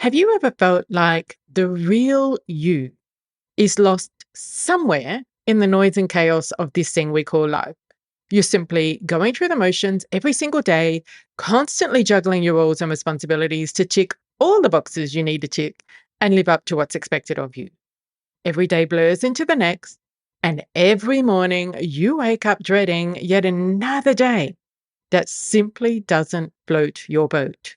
Have you ever felt like the real you is lost somewhere in the noise and chaos of this thing we call life? You're simply going through the motions every single day, constantly juggling your roles and responsibilities to tick all the boxes you need to tick and live up to what's expected of you. Every day blurs into the next, and every morning you wake up dreading yet another day that simply doesn't float your boat.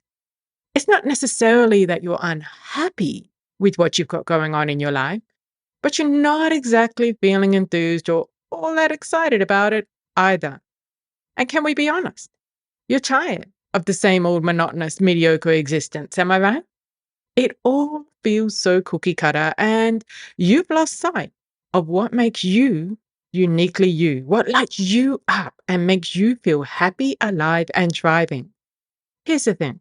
It's not necessarily that you're unhappy with what you've got going on in your life, but you're not exactly feeling enthused or all that excited about it either. And can we be honest? You're tired of the same old monotonous, mediocre existence, am I right? It all feels so cookie cutter, and you've lost sight of what makes you uniquely you, what lights you up and makes you feel happy, alive, and thriving. Here's the thing.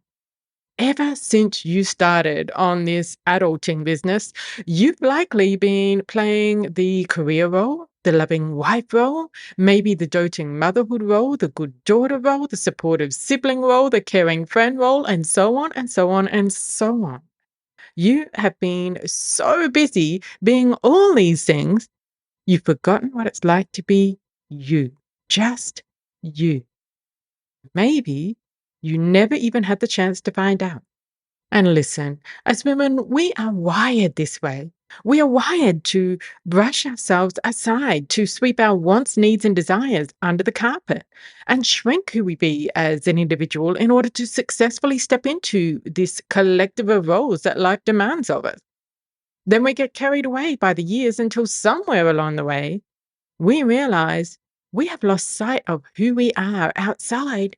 Ever since you started on this adulting business, you've likely been playing the career role, the loving wife role, maybe the doting motherhood role, the good daughter role, the supportive sibling role, the caring friend role, and so on and so on and so on. You have been so busy being all these things, you've forgotten what it's like to be you, just you. Maybe you never even had the chance to find out. And listen, as women, we are wired this way. We are wired to brush ourselves aside, to sweep our wants, needs, and desires under the carpet and shrink who we be as an individual in order to successfully step into this collective of roles that life demands of us. Then we get carried away by the years until somewhere along the way, we realize we have lost sight of who we are outside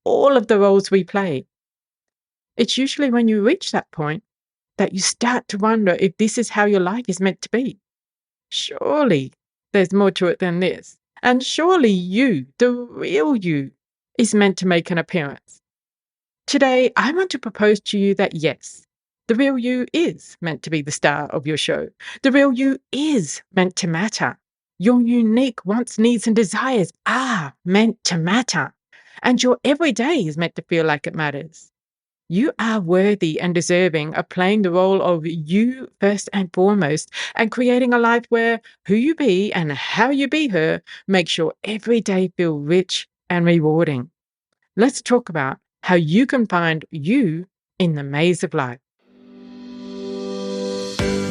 all of the roles we play. It's usually when you reach that point that you start to wonder if this is how your life is meant to be. Surely there's more to it than this. And surely you, the real you, is meant to make an appearance. Today, I want to propose to you that yes, the real you is meant to be the star of your show. The real you is meant to matter. Your unique wants, needs, and desires are meant to matter. And your everyday is meant to feel like it matters. You are worthy and deserving of playing the role of you first and foremost and creating a life where who you be and how you be her makes your every day feel rich and rewarding. Let's talk about how you can find you in the maze of life.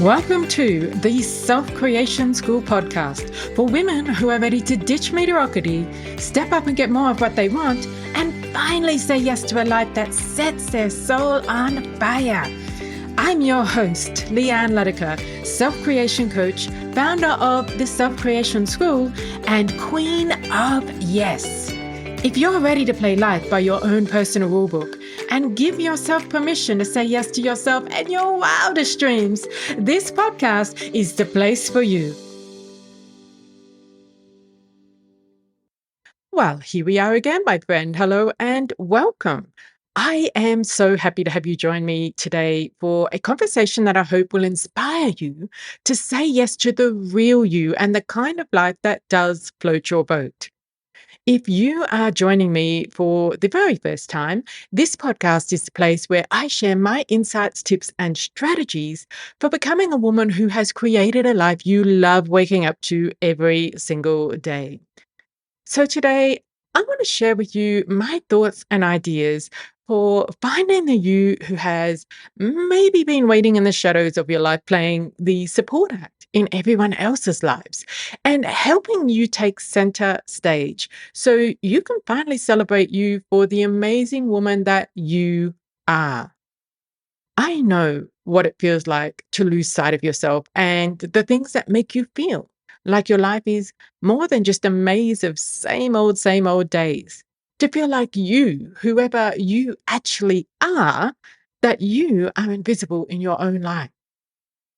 Welcome to the Self-Creation School podcast for women who are ready to ditch mediocrity, step up and get more of what they want, and finally say yes to a life that sets their soul on fire. I'm your host, Leanne Letica, self-creation coach, founder of the Self-Creation School, and queen of yes. If you're ready to play life by your own personal rulebook and give yourself permission to say yes to yourself and your wildest dreams, this podcast is the place for you. Well, here we are again, my friend. Hello and welcome. I am so happy to have you join me today for a conversation that I hope will inspire you to say yes to the real you and the kind of life that does float your boat. If you are joining me for the very first time, this podcast is the place where I share my insights, tips, and strategies for becoming a woman who has created a life you love waking up to every single day. So today, I want to share with you my thoughts and ideas for finding the you who has maybe been waiting in the shadows of your life, playing the support act in everyone else's lives and helping you take center stage so you can finally celebrate you for the amazing woman that you are. I know what it feels like to lose sight of yourself and the things that make you feel like your life is more than just a maze of same old days. To feel like you, whoever you actually are, that you are invisible in your own life.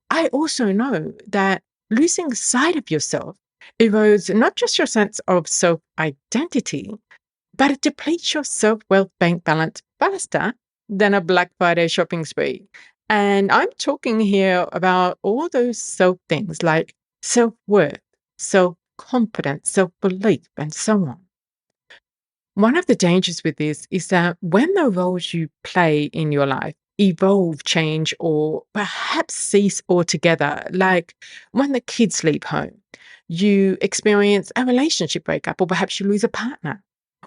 I also know that losing sight of yourself erodes not just your sense of self-identity, but it depletes your self-wealth bank balance faster than a Black Friday shopping spree. And I'm talking here about all those self things like self-worth, self-confidence, self-belief, and so on. One of the dangers with this is that when the roles you play in your life evolve, change, or perhaps cease altogether. Like when the kids leave home, you experience a relationship breakup, or perhaps you lose a partner,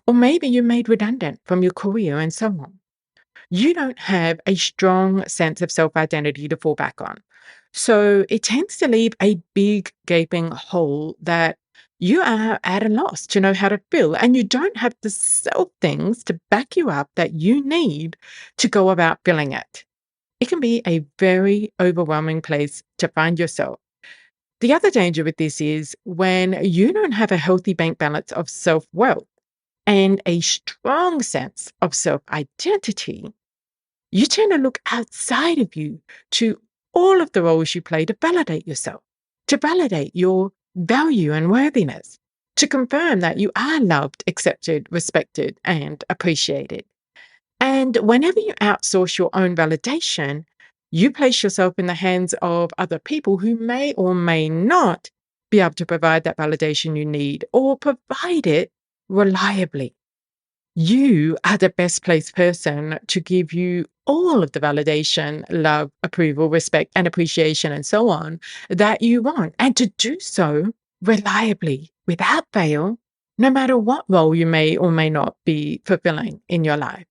or maybe you're made redundant from your career and so on. You don't have a strong sense of self identity to fall back on. So it tends to leave a big gaping hole that you are at a loss to know how to fill. And you don't have the self things to back you up that you need to go about filling it. It can be a very overwhelming place to find yourself. The other danger with this is when you don't have a healthy bank balance of self wealth and a strong sense of self identity, you tend to look outside of you to all of the roles you play to validate yourself, to validate your value and worthiness, to confirm that you are loved, accepted, respected, and appreciated. And whenever you outsource your own validation, you place yourself in the hands of other people who may or may not be able to provide that validation you need or provide it reliably. You are the best placed person to give you all of the validation, love, approval, respect, and appreciation, and so on that you want, and to do so reliably, without fail, no matter what role you may or may not be fulfilling in your life.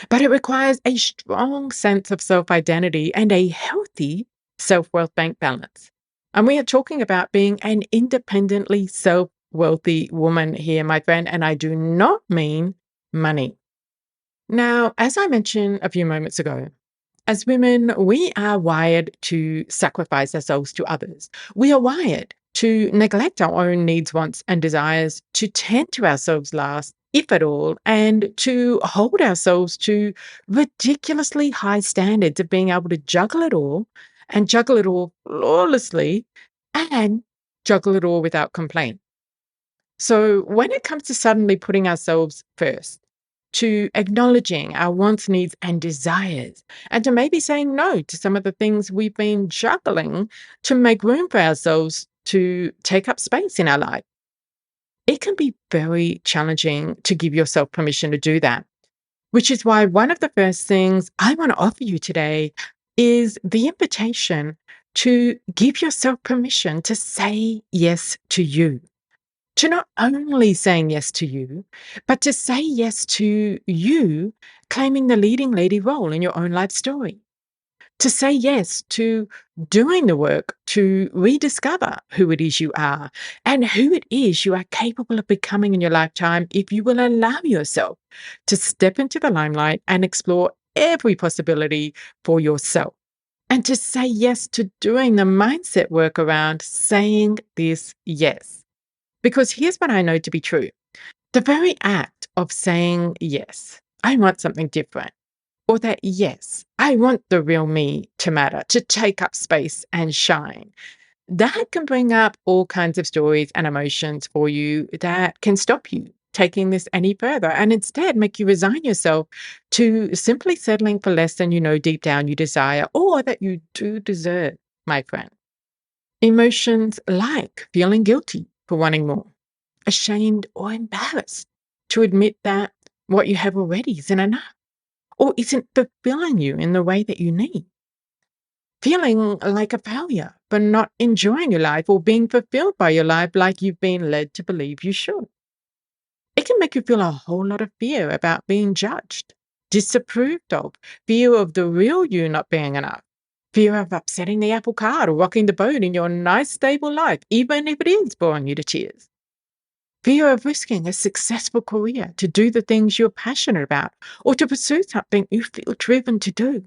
But it requires a strong sense of self identity and a healthy self wealth bank balance. And we are talking about being an independently self wealthy woman here, my friend. And I do not mean money. Now, as I mentioned a few moments ago, as women, we are wired to sacrifice ourselves to others. We are wired to neglect our own needs, wants, and desires, to tend to ourselves last, if at all, and to hold ourselves to ridiculously high standards of being able to juggle it all and juggle it all flawlessly and juggle it all without complaint. So when it comes to suddenly putting ourselves first, to acknowledging our wants, needs, and desires, and to maybe saying no to some of the things we've been juggling to make room for ourselves to take up space in our life, it can be very challenging to give yourself permission to do that. Which is why one of the first things I want to offer you today is the invitation to give yourself permission to say yes to you, to not only saying yes to you, but to say yes to you claiming the leading lady role in your own life story. To say yes to doing the work to rediscover who it is you are and who it is you are capable of becoming in your lifetime if you will allow yourself to step into the limelight and explore every possibility for yourself. And to say yes to doing the mindset work around saying this yes. Because here's what I know to be true. The very act of saying, yes, I want something different, or that, yes, I want the real me to matter, to take up space and shine, that can bring up all kinds of stories and emotions for you that can stop you taking this any further and instead make you resign yourself to simply settling for less than you know deep down you desire or that you do deserve, my friend. Emotions like feeling guilty for wanting more, ashamed or embarrassed to admit that what you have already isn't enough or isn't fulfilling you in the way that you need. Feeling like a failure for not enjoying your life or being fulfilled by your life like you've been led to believe you should. It can make you feel a whole lot of fear about being judged, disapproved of, fear of the real you not being enough, fear of upsetting the apple cart or rocking the boat in your nice, stable life, even if it is boring you to tears. Fear of risking a successful career to do the things you're passionate about or to pursue something you feel driven to do.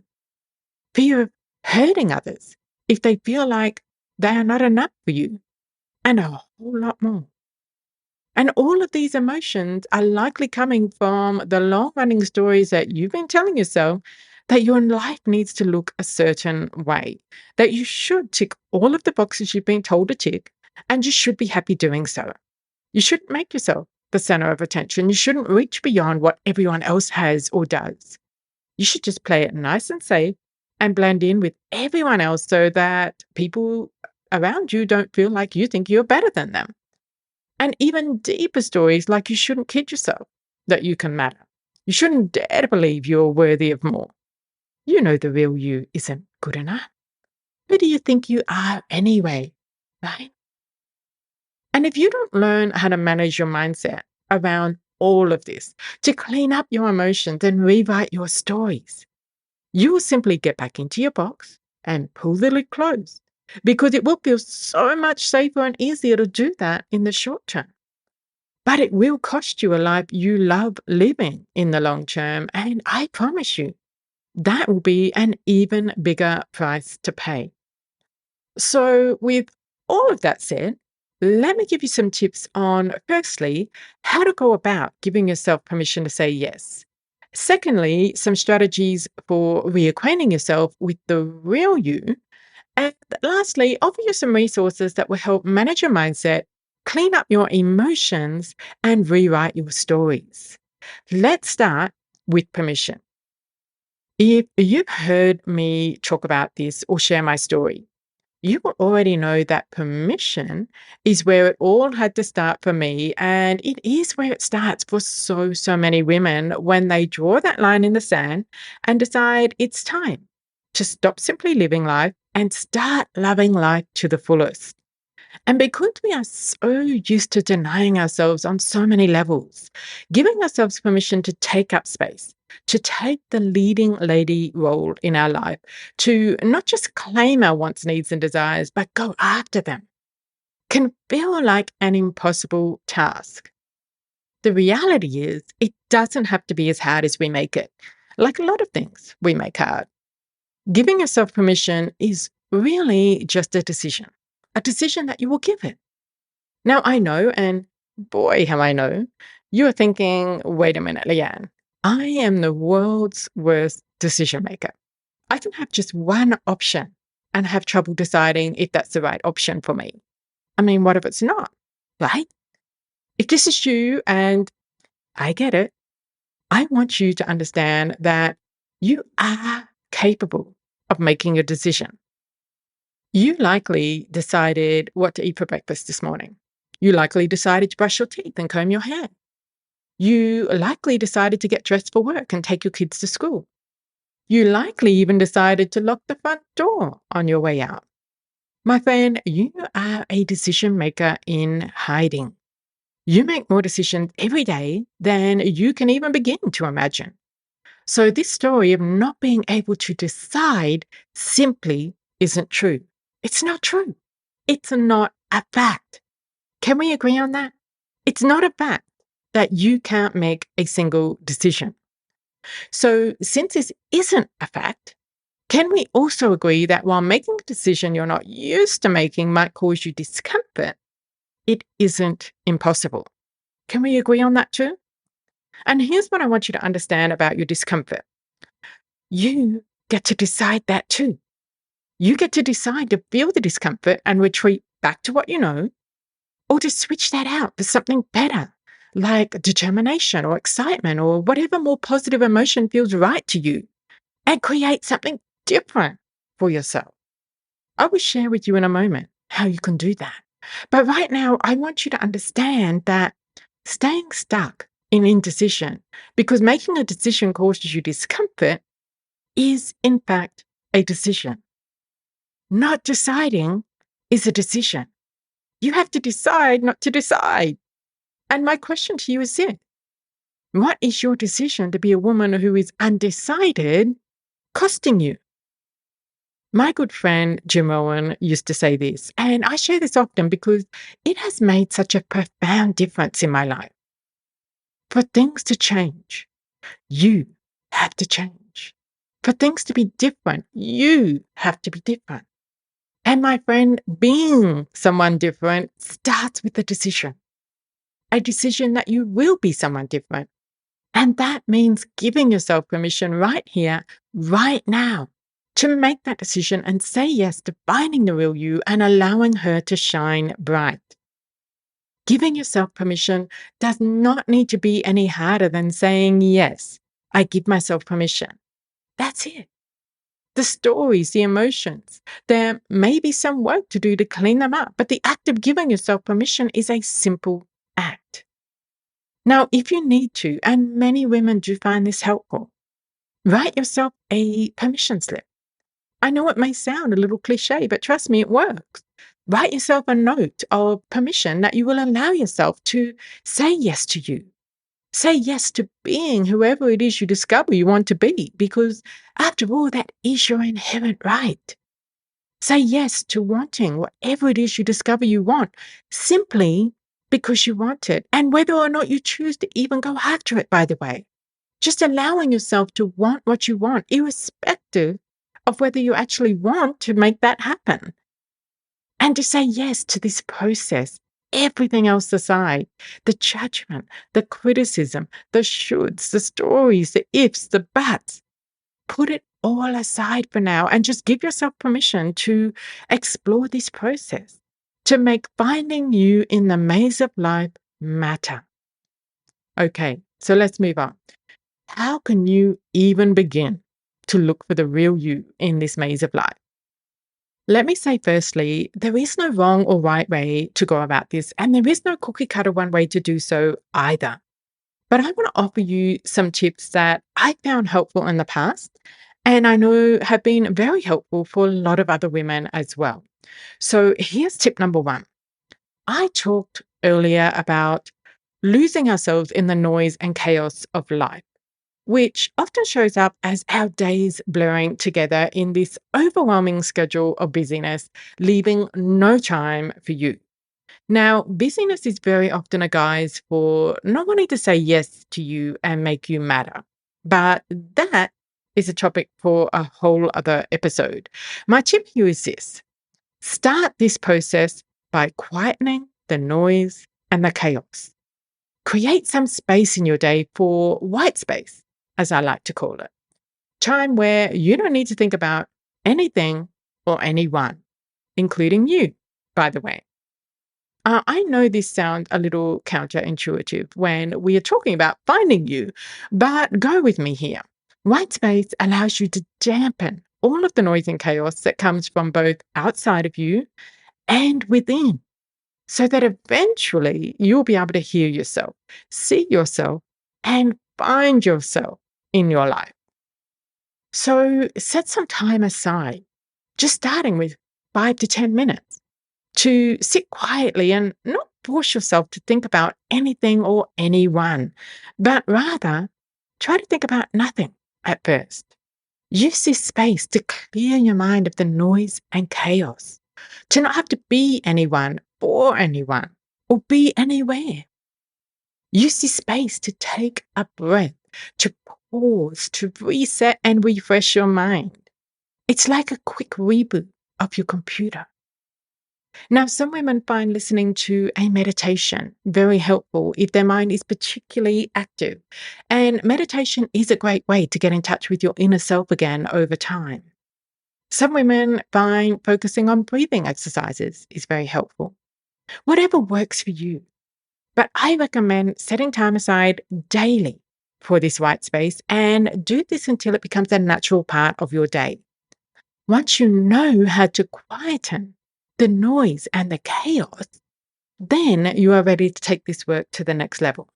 Fear of hurting others if they feel like they are not enough for you, and a whole lot more. And all of these emotions are likely coming from the long running stories that you've been telling yourself that your life needs to look a certain way, that you should tick all of the boxes you've been told to tick, and you should be happy doing so. You shouldn't make yourself the center of attention. You shouldn't reach beyond what everyone else has or does. You should just play it nice and safe and blend in with everyone else so that people around you don't feel like you think you're better than them. And even deeper stories like you shouldn't kid yourself that you can matter. You shouldn't dare to believe you're worthy of more. You know the real you isn't good enough. Who do you think you are anyway? Right? And if you don't learn how to manage your mindset around all of this, to clean up your emotions and rewrite your stories, you will simply get back into your box and pull the lid closed because it will feel so much safer and easier to do that in the short term. But it will cost you a life you love living in the long term. And I promise you, that will be an even bigger price to pay. So, with all of that said, let me give you some tips on, firstly, how to go about giving yourself permission to say yes. Secondly, some strategies for reacquainting yourself with the real you. And lastly, offer you some resources that will help manage your mindset, clean up your emotions, and rewrite your stories. Let's start with permission. If you've heard me talk about this or share my story, you will already know that permission is where it all had to start for me. And it is where it starts for so many women when they draw that line in the sand and decide it's time to stop simply living life and start loving life to the fullest. And because we are so used to denying ourselves on so many levels, giving ourselves permission to take up space, to take the leading lady role in our life, to not just claim our wants, needs, and desires, but go after them, can feel like an impossible task. The reality is, it doesn't have to be as hard as we make it. Like a lot of things we make hard. Giving yourself permission is really just a decision that you will give it. Now, I know, and boy, how I know, you're thinking, wait a minute, Leanne, I am the world's worst decision maker. I can have just one option and have trouble deciding if that's the right option for me. I mean, what if it's not, right? If this is you and I get it, I want you to understand that you are capable of making a decision. You likely decided what to eat for breakfast this morning. You likely decided to brush your teeth and comb your hair. You likely decided to get dressed for work and take your kids to school. You likely even decided to lock the front door on your way out. My friend, you are a decision maker in hiding. You make more decisions every day than you can even begin to imagine. So, this story of not being able to decide simply isn't true. It's not true. It's not a fact. Can we agree on that? It's not a fact that you can't make a single decision. So, since this isn't a fact, can we also agree that while making a decision you're not used to making might cause you discomfort, it isn't impossible? Can we agree on that too? And here's what I want you to understand about your discomfort. You get to decide that too. You get to decide to feel the discomfort and retreat back to what you know, or to switch that out for something better, like determination or excitement or whatever more positive emotion feels right to you, and create something different for yourself. I will share with you in a moment how you can do that. But right now, I want you to understand that staying stuck in indecision because making a decision causes you discomfort is, in fact, a decision. Not deciding is a decision. You have to decide not to decide. And my question to you is this: what is your decision to be a woman who is undecided costing you? My good friend Jim Rowan used to say this, and I share this often because it has made such a profound difference in my life. For things to change, you have to change. For things to be different, you have to be different. And my friend, being someone different starts with a decision that you will be someone different. And that means giving yourself permission right here, right now, to make that decision and say yes to finding the real you and allowing her to shine bright. Giving yourself permission does not need to be any harder than saying, yes, I give myself permission. That's it. The stories, the emotions, there may be some work to do to clean them up, but the act of giving yourself permission is a simple act. Now, if you need to, and many women do find this helpful, Write yourself a permission slip. I know it may sound a little cliche, but trust me, it works. Write yourself a note of permission that you will allow yourself to say yes to you. Say yes to being whoever it is you discover you want to be, because after all, that is your inherent right. Say yes to wanting whatever it is you discover you want, simply because you want it, and whether or not you choose to even go after it, by the way. Just allowing yourself to want what you want, irrespective of whether you actually want to make that happen. And to say yes to this process, everything else aside, the judgment, the criticism, the shoulds, the stories, the ifs, the buts, put it all aside for now and just give yourself permission to explore this process, to make finding you in the maze of life matter. Okay, so let's move on. How can you even begin to look for the real you in this maze of life? Let me say, firstly, there is no wrong or right way to go about this, and there is no cookie cutter one way to do so either. But I want to offer you some tips that I found helpful in the past, and I know have been very helpful for a lot of other women as well. So here's tip number one. I talked earlier about losing ourselves in the noise and chaos of life, which often shows up as our days blurring together in this overwhelming schedule of busyness, leaving no time for you. Now, busyness is very often a guise for not wanting to say yes to you and make you matter. But that is a topic for a whole other episode. My tip here is this: start this process by quietening the noise and the chaos. Create some space in your day for white space, as I like to call it. Time where you don't need to think about anything or anyone, including you, by the way. I know this sounds a little counterintuitive when we are talking about finding you, but go with me here. White space allows you to dampen all of the noise and chaos that comes from both outside of you and within, so that eventually you'll be able to hear yourself, see yourself, and find yourself in your life. So set some time aside, just starting with 5 to 10 minutes, to sit quietly and not force yourself to think about anything or anyone, but rather try to think about nothing at first. Use this space to clear your mind of the noise and chaos, to not have to be anyone or anyone or be anywhere. Use this space to take a breath, to pause, to reset and refresh your mind. It's like a quick reboot of your computer. Now, some women find listening to a meditation very helpful if their mind is particularly active. And meditation is a great way to get in touch with your inner self again over time. Some women find focusing on breathing exercises is very helpful. Whatever works for you. But I recommend setting time aside daily for this white space and do this until it becomes a natural part of your day. Once you know how to quieten the noise and the chaos, then you are ready to take this work to the next level.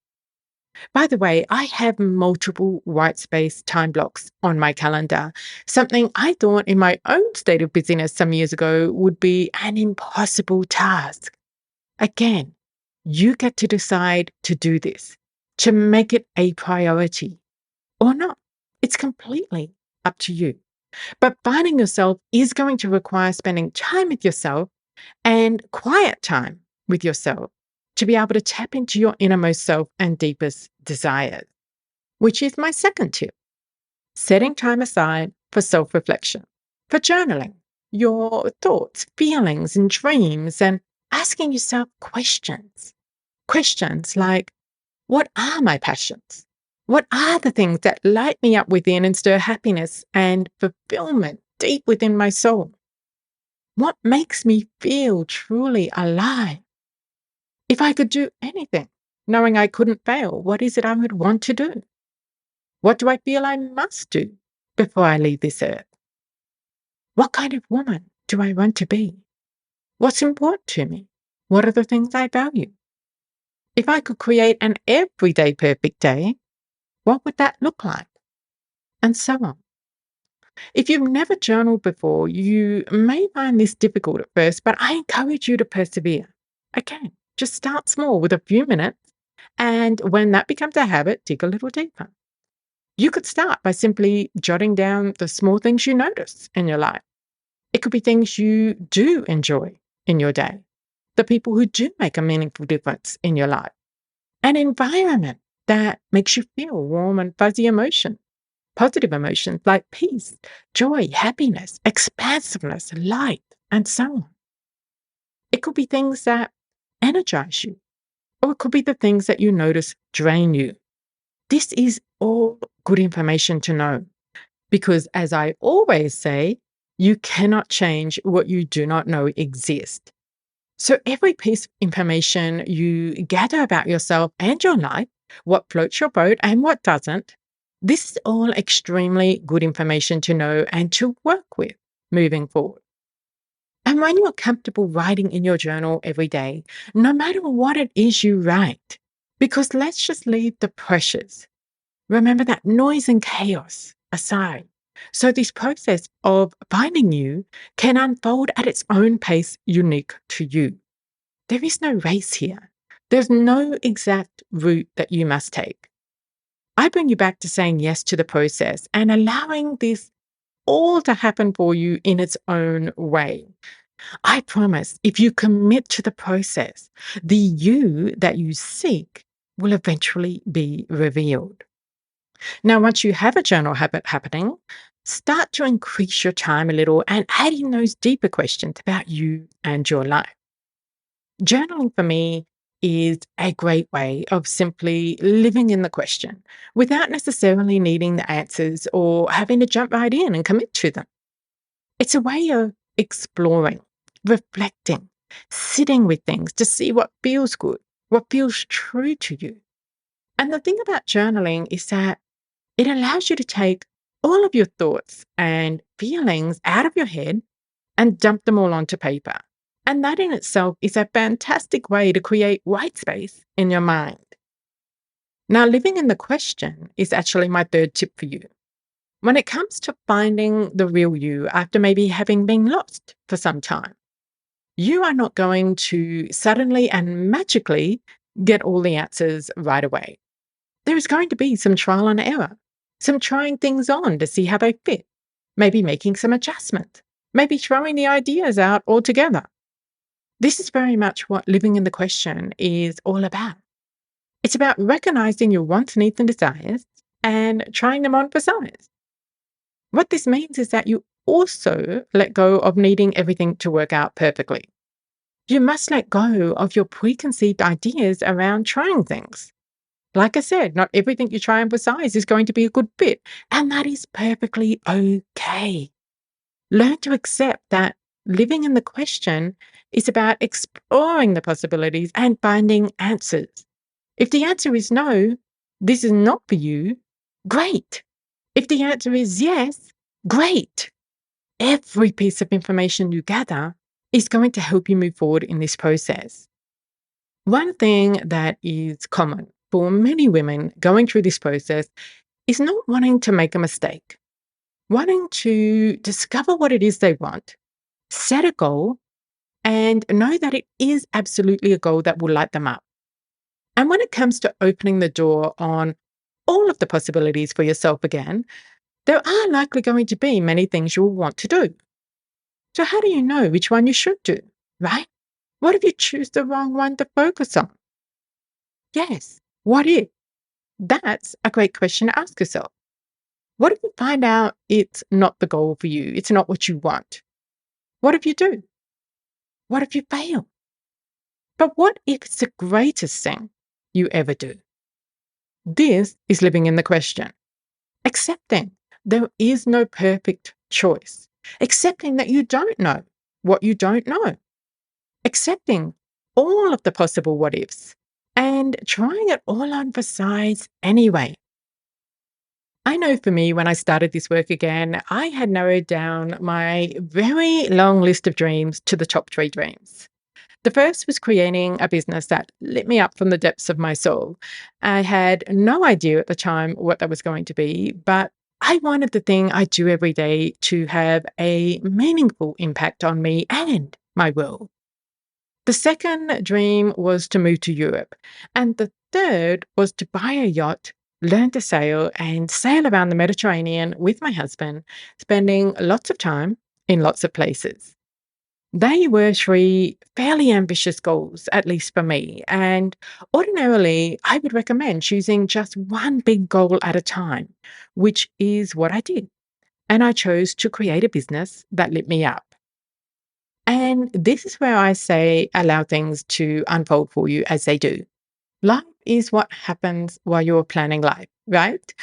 By the way, I have multiple white space time blocks on my calendar, something I thought in my own state of busyness some years ago would be an impossible task. Again, you get to decide to do this, to make it a priority or not. It's completely up to you. But finding yourself is going to require spending time with yourself and quiet time with yourself to be able to tap into your innermost self and deepest desires, which is my second tip: setting time aside for self reflection, for journaling your thoughts, feelings, and dreams, and asking yourself questions. Questions like, what are my passions? What are the things that light me up within and stir happiness and fulfillment deep within my soul? What makes me feel truly alive? If I could do anything, knowing I couldn't fail, what is it I would want to do? What do I feel I must do before I leave this earth? What kind of woman do I want to be? What's important to me? What are the things I value? If I could create an everyday perfect day, what would that look like? and so on. If you've never journaled before, you may find this difficult at first, but I encourage you to persevere. Okay, just start small with a few minutes, and when that becomes a habit, dig a little deeper. You could start by simply jotting down the small things you notice in your life. It could be things you do enjoy in your day, the people who do make a meaningful difference in your life, an environment that makes you feel warm and fuzzy emotions, positive emotions like peace, joy, happiness, expansiveness, light, and so on. It could be things that energize you, or it could be the things that you notice drain you. This is all good information to know because, as I always say, you cannot change what you do not know exists. So, every piece of information you gather about yourself and your life, what floats your boat and what doesn't, this is all extremely good information to know and to work with moving forward. And when you're comfortable writing in your journal every day, no matter what it is you write, because let's just leave the pressures. Remember that noise and chaos aside. So, this process of finding you can unfold at its own pace, unique to you. There is no race here. There's no exact route that you must take. I bring you back to saying yes to the process and allowing this all to happen for you in its own way. I promise if you commit to the process, the you that you seek will eventually be revealed. Now, once you have a journal habit happening, start to increase your time a little and add in those deeper questions about you and your life. Journaling for me is a great way of simply living in the question without necessarily needing the answers or having to jump right in and commit to them. It's a way of exploring, reflecting, sitting with things to see what feels good, what feels true to you. And the thing about journaling is that it allows you to take all of your thoughts and feelings out of your head and dump them all onto paper. And that in itself is a fantastic way to create white space in your mind. Now, living in the question is actually my third tip for you. When it comes to finding the real you after maybe having been lost for some time, you are not going to suddenly and magically get all the answers right away. There is going to be some trial and error, some trying things on to see how they fit, maybe making some adjustments, maybe throwing the ideas out altogether. This is very much what living in the question is all about. It's about recognizing your wants, needs, and desires and trying them on for size. What this means is that you also let go of needing everything to work out perfectly. You must let go of your preconceived ideas around trying things. Like I said, not everything you try on for size is going to be a good fit, and that is perfectly okay. Learn to accept that living in the question is about exploring the possibilities and finding answers. If the answer is no, this is not for you, great. If the answer is yes, great. Every piece of information you gather is going to help you move forward in this process. One thing that is common for many women going through this process is not wanting to make a mistake, wanting to discover what it is they want, set a goal, and know that it is absolutely a goal that will light them up. And when it comes to opening the door on all of the possibilities for yourself again, there are likely going to be many things you'll want to do. So, how do you know which one you should do, right? What if you choose the wrong one to focus on? Yes, what if? That's a great question to ask yourself. What if you find out it's not the goal for you? It's not what you want. What if you do? What if you fail? But what if it's the greatest thing you ever do? This is living in the question. Accepting there is no perfect choice. Accepting that you don't know what you don't know. Accepting all of the possible what ifs and trying it all on for size anyway. I know for me, when I started this work again, I had narrowed down my very long list of dreams to the top three dreams. The first was creating a business that lit me up from the depths of my soul. I had no idea at the time what that was going to be, but I wanted the thing I do every day to have a meaningful impact on me and my world. The second dream was to move to Europe. And the third was to buy a yacht, learn to sail, and sail around the Mediterranean with my husband, spending lots of time in lots of places. They were three fairly ambitious goals, at least for me. And ordinarily, I would recommend choosing just one big goal at a time, which is what I did. And I chose to create a business that lit me up. And this is where I say allow things to unfold for you as they do. Life is what happens while you're planning life, right?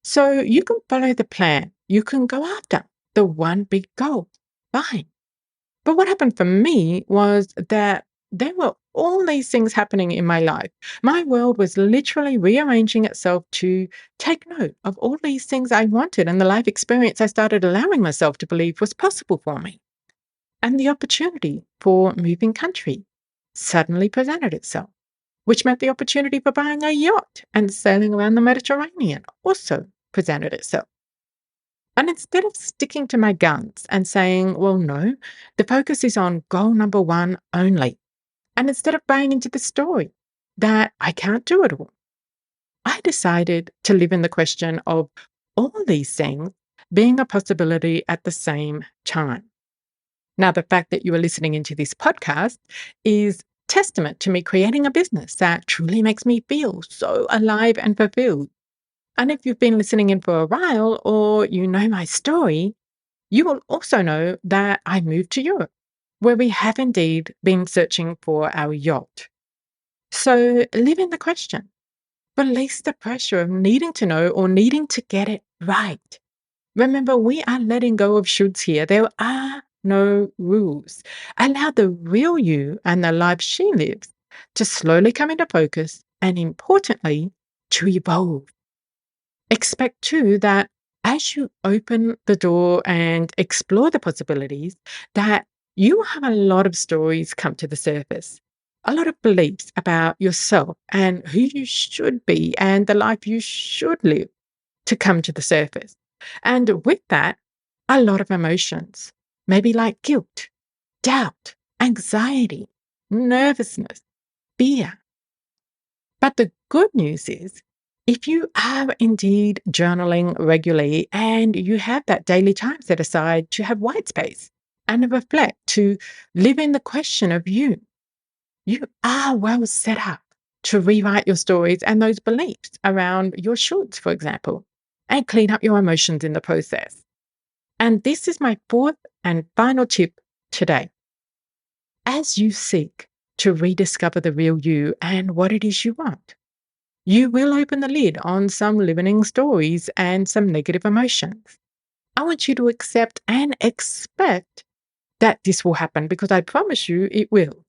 So you can follow the plan. You can go after the one big goal. Fine. But what happened for me was that there were all these things happening in my life. My world was literally rearranging itself to take note of all these things I wanted and the life experience I started allowing myself to believe was possible for me. And the opportunity for moving country suddenly presented itself, which meant the opportunity for buying a yacht and sailing around the Mediterranean also presented itself. And instead of sticking to my guns and saying, well, no, the focus is on goal number one only. And instead of buying into the story that I can't do it all, I decided to live in the question of all these things being a possibility at the same time. Now, the fact that you are listening into this podcast is testament to me creating a business that truly makes me feel so alive and fulfilled. And if you've been listening in for a while or you know my story, you will also know that I moved to Europe, where we have indeed been searching for our yacht. So live in the question. Release the pressure of needing to know or needing to get it right. Remember, we are letting go of shoulds here. There are no rules. Allow the real you and the life she lives to slowly come into focus and, importantly, to evolve. Expect too that as you open the door and explore the possibilities, that you will have a lot of stories come to the surface, a lot of beliefs about yourself and who you should be and the life you should live to come to the surface. And with that, a lot of emotions, maybe like guilt, doubt, anxiety, nervousness, fear. But the good news is, if you are indeed journaling regularly and you have that daily time set aside to have white space and to reflect, to live in the question of you, you are well set up to rewrite your stories and those beliefs around your shoulds, for example, and clean up your emotions in the process. And this is my fourth and final tip today. As you seek to rediscover the real you and what it is you want, you will open the lid on some limiting stories and some negative emotions. I want you to accept and expect that this will happen because I promise you it will.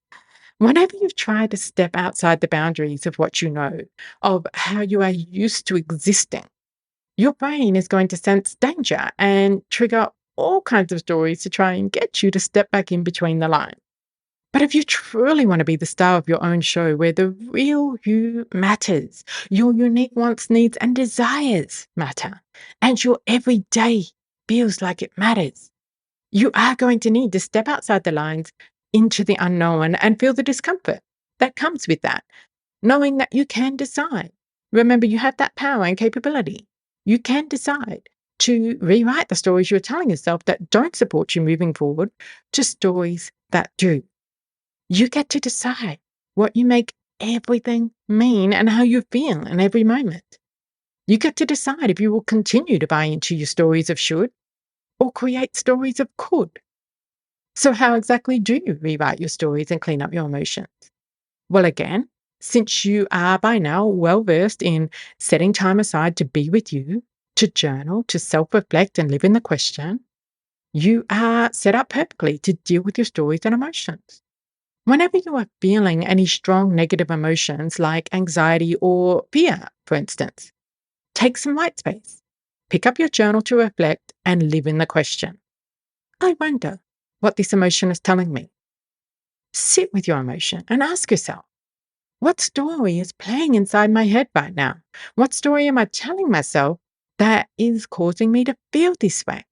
Whenever you've tried to step outside the boundaries of what you know, of how you are used to existing, your brain is going to sense danger and trigger all kinds of stories to try and get you to step back in between the lines. But if you truly want to be the star of your own show where the real you matters, your unique wants, needs, and desires matter, and your everyday feels like it matters, you are going to need to step outside the lines into the unknown and feel the discomfort that comes with that, knowing that you can decide. Remember, you have that power and capability. You can decide to rewrite the stories you're telling yourself that don't support you moving forward to stories that do. You get to decide what you make everything mean and how you feel in every moment. You get to decide if you will continue to buy into your stories of should or create stories of could. So, how exactly do you rewrite your stories and clean up your emotions? Well, again, since you are by now well versed in setting time aside to be with you, to journal, to self reflect and live in the question, you are set up perfectly to deal with your stories and emotions. Whenever you are feeling any strong negative emotions like anxiety or fear, for instance, take some white space, pick up your journal to reflect and live in the question. I wonder what this emotion is telling me. Sit with your emotion and ask yourself, what story is playing inside my head right now? What story am I telling myself that is causing me to feel this way?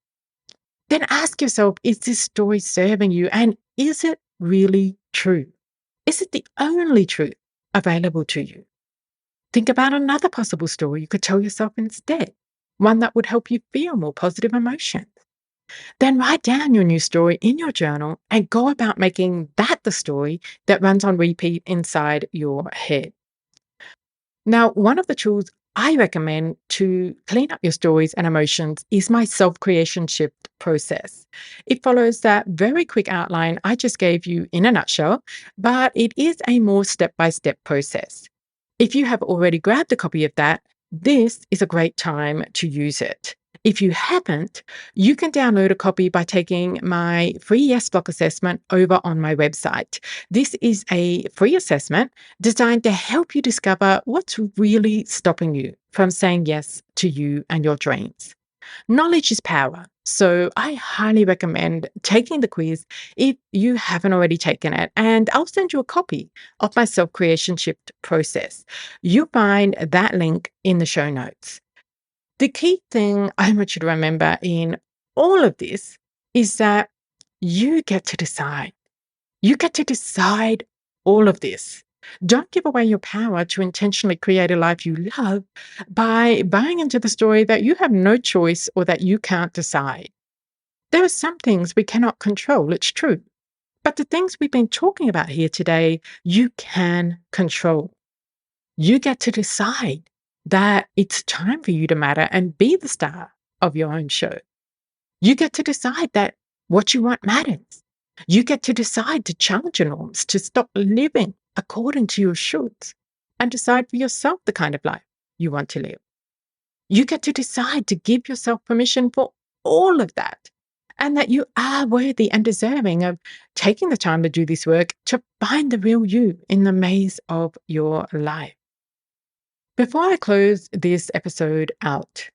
Then ask yourself, is this story serving you? And is it really true? Is it the only truth available to you? Think about another possible story you could tell yourself instead, one that would help you feel more positive emotions. Then write down your new story in your journal and go about making that the story that runs on repeat inside your head. Now, one of the tools I recommend to clean up your stories and emotions is my self creation shift process. It follows that very quick outline I just gave you in a nutshell, but it is a more step by step process. If you have already grabbed a copy of that, this is a great time to use it. If you haven't, you can download a copy by taking my free Yes Block assessment over on my website. This is a free assessment designed to help you discover what's really stopping you from saying yes to you and your dreams. Knowledge is power, so I highly recommend taking the quiz if you haven't already taken it, and I'll send you a copy of my self creation shift process. You'll find that link in the show notes. The key thing I want you to remember in all of this is that you get to decide. You get to decide all of this. Don't give away your power to intentionally create a life you love by buying into the story that you have no choice or that you can't decide. There are some things we cannot control, it's true. But the things we've been talking about here today, you can control. You get to decide that it's time for you to matter and be the star of your own show. You get to decide that what you want matters. You get to decide to challenge your norms, to stop living according to your shoulds, and decide for yourself the kind of life you want to live. You get to decide to give yourself permission for all of that, and that you are worthy and deserving of taking the time to do this work to find the real you in the maze of your life. Before I close this episode out,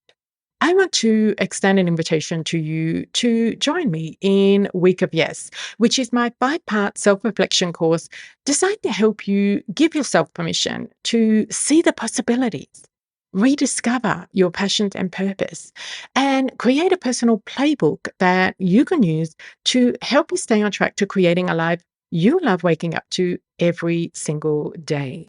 I want to extend an invitation to you to join me in Week of Yes, which is my 5-part self-reflection course designed to help you give yourself permission to see the possibilities, rediscover your passions and purpose, and create a personal playbook that you can use to help you stay on track to creating a life you love waking up to every single day.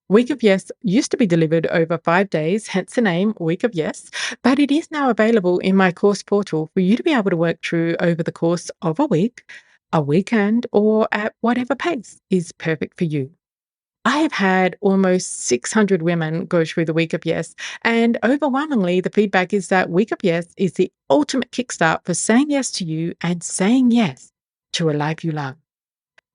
Week of Yes used to be delivered over 5 days, hence the name Week of Yes, but it is now available in my course portal for you to be able to work through over the course of a week, a weekend, or at whatever pace is perfect for you. I have had almost 600 women go through the Week of Yes, and overwhelmingly, the feedback is that Week of Yes is the ultimate kickstart for saying yes to you and saying yes to a life you love.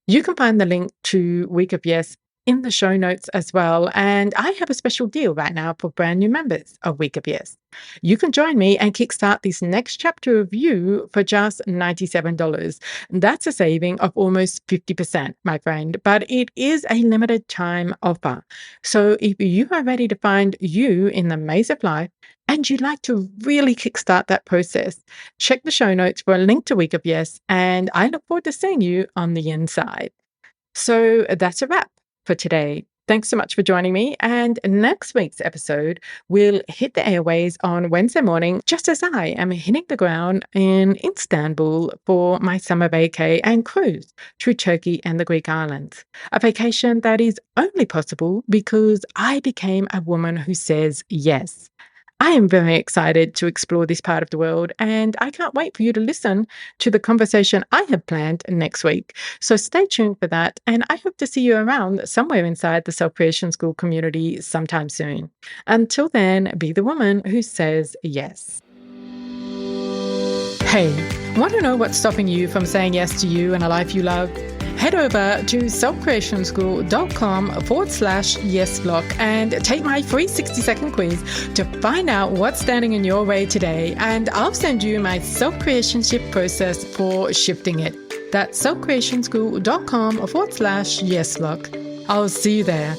You can find the link to Week of Yes in the show notes as well. And I have a special deal right now for brand new members of Week of Yes. You can join me and kickstart this next chapter of you for just $97. That's a saving of almost 50%, my friend, but it is a limited time offer. So if you are ready to find you in the maze of life and you'd like to really kickstart that process, check the show notes for a link to Week of Yes, and I look forward to seeing you on the inside. So that's a wrap for today. Thanks so much for joining me. And next week's episode will hit the airways on Wednesday morning, just as I am hitting the ground in Istanbul for my summer vacay and cruise through Turkey and the Greek islands. A vacation that is only possible because I became a woman who says yes. I am very excited to explore this part of the world, and I can't wait for you to listen to the conversation I have planned next week. So stay tuned for that, and I hope to see you around somewhere inside the Self Creation School community sometime soon. Until then, be the woman who says yes. Hey, want to know what's stopping you from saying yes to you and a life you love? Head over to selfcreationschool.com/yesblock and take my free 60-second quiz to find out what's standing in your way today. And I'll send you my self-creation shift process for shifting it. That's selfcreationschool.com/yesblock. I'll see you there.